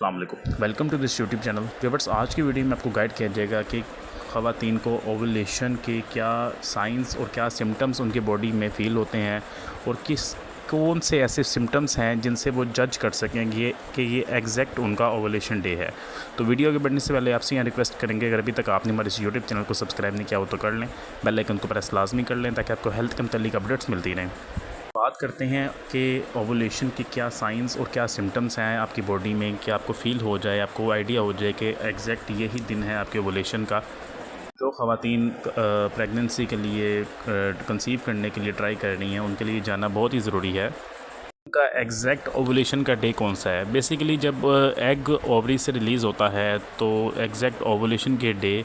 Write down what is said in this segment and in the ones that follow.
अस्सलाम वालेकुम, welcome to this YouTube channel. Viewers, आज की वीडियो में आपको गाइड किया जाएगा कि ख़वातीन को ओवुलेशन के क्या साइंस और क्या सिम्टम्स उनकी बॉडी में फ़ील होते हैं और कौन से ऐसे सिम्टम्स हैं जिनसे वो जज कर सकेंगे कि ये एग्जैक्ट उनका ओवुलेशन डे है। तो वीडियो आगे बढ़ने से पहले आपसे यहाँ रिक्वेस्ट करेंगे, अगर अभी तक आपने हमारे इस यूट्यूब चैनल को सब्सक्राइब नहीं किया हो तो कर लें, बेल आइकन को प्रेस लाजमी कर लें ताकि आपको हेल्थ के मुताल्लिक अपडेट्स मिलती रहें। बात करते हैं कि ओवुलेशन की क्या साइंस और क्या सिम्टम्स हैं आपकी बॉडी में कि आपको फ़ील हो जाए, आपको आइडिया हो जाए कि एग्जैक्ट यही दिन है आपके ओवुलेशन का। जो ख़वातीन प्रेगनेंसी के लिए कंसीव करने के लिए ट्राई कर रही हैं उनके लिए जानना बहुत ही ज़रूरी है उनका एग्जैक्ट ओवुलेशन का डे कौन सा है। बेसिकली जब एग ओवरी से रिलीज़ होता है तो एग्जैक्ट ओवुलेशन के डे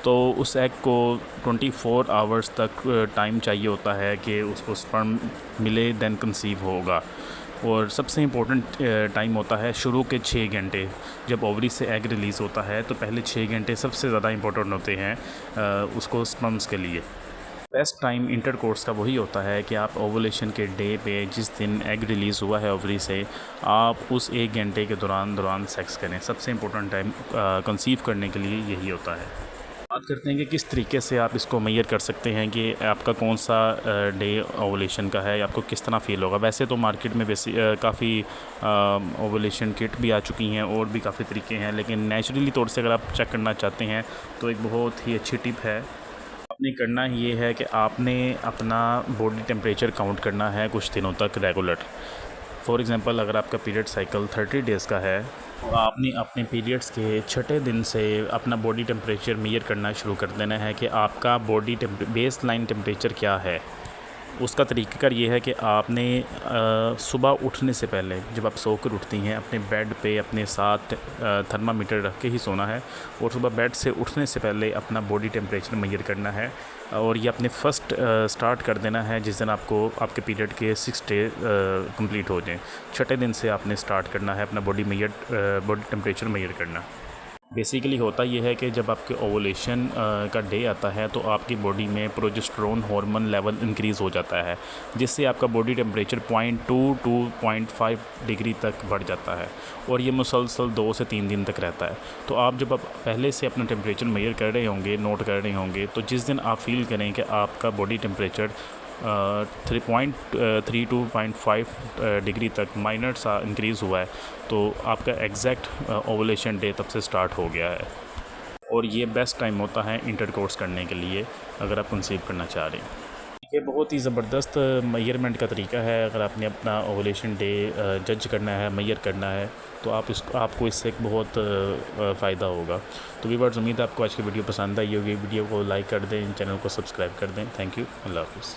तो उस एग को 24 आवर्स तक टाइम चाहिए होता है कि उसको स्पर्म मिले देन कंसीव होगा। और सबसे इम्पोर्टेंट टाइम होता है शुरू के 6 घंटे। जब ओवरी से एग रिलीज़ होता है तो पहले 6 घंटे सबसे ज़्यादा इम्पोर्टेंट होते हैं उसको स्पर्म्स के लिए। बेस्ट टाइम इंटरकोर्स का वही होता है कि आप ओवुलेशन के डे पे जिस दिन एग रिलीज़ हुआ है ओवरी से, आप उस 1 घंटे के दौरान सेक्स करें। सबसे इम्पोर्टेंट टाइम कंसीव करने के लिए यही होता है। बात करते हैं कि किस तरीके से आप इसको मेजर कर सकते हैं कि आपका कौन सा डे ओवुलेशन का है, आपको किस तरह फ़ील होगा। वैसे तो मार्केट में काफ़ी ओवुलेशन किट भी आ चुकी हैं और भी काफ़ी तरीके हैं, लेकिन नेचुरली तौर से अगर आप चेक करना चाहते हैं तो एक बहुत ही अच्छी टिप है। आपने करना ये है कि आपने अपना बॉडी टेम्परेचर काउंट करना है कुछ दिनों तक रेगुलर। फॉर एग्ज़ाम्पल, अगर आपका पीरियड साइकिल 30 डेज़ का है तो आपने अपने पीरियड्स के छठे दिन से अपना बॉडी टेम्परेचर मेजर करना शुरू कर देना है कि आपका बॉडी बेस लाइन टेम्परेचर क्या है। उसका तरीक़ाकार ये है कि आपने सुबह उठने से पहले जब आप सोकर उठती हैं अपने बेड पे अपने साथ थर्मामीटर रख के ही सोना है और सुबह बेड से उठने से पहले अपना बॉडी टेम्परेचर मेजर करना है। और ये अपने फ़र्स्ट स्टार्ट कर देना है जिस दिन आपको आपके पीरियड के 6 डे कंप्लीट हो जाएं। छठे दिन से आपने स्टार्ट करना है अपना बॉडी टेम्परेचर मेजर करना। बेसिकली होता यह है कि जब आपके ओवुलेशन का डे आता है तो आपकी बॉडी में प्रोजेस्टेरोन हार्मोन लेवल इंक्रीज़ हो जाता है, जिससे आपका बॉडी टेम्परेचर 0.2 टू 0.5 डिग्री तक बढ़ जाता है और ये मुसलसल 2 से 3 दिन तक रहता है। तो आप जब आप पहले से अपना टेम्परेचर मेजर कर रहे होंगे, नोट कर रहे होंगे, तो जिस दिन आप फील करें कि आपका बॉडी टेम्परेचर 3.3 टू 0.5 डिग्री तक माइनर सा इंक्रीज़ हुआ है तो आपका एग्जैक्ट ओवुलेशन डे तब से स्टार्ट हो गया है। और ये बेस्ट टाइम होता है इंटरकोर्स करने के लिए अगर आप कंसीव करना चाह रहे हैं। ये बहुत ही ज़बरदस्त मेजरमेंट का तरीका है। अगर आपने अपना ओवुलेशन डे जज करना है, मेजर करना है, तो आपको इससे एक बहुत फ़ायदा होगा। तो व्यूअर्स, उम्मीद है आपको आज की वीडियो पसंद आई होगी। वीडियो को लाइक कर दें, चैनल को सब्सक्राइब कर दें। थैंक यू, अल्लाह हाफ़िज़।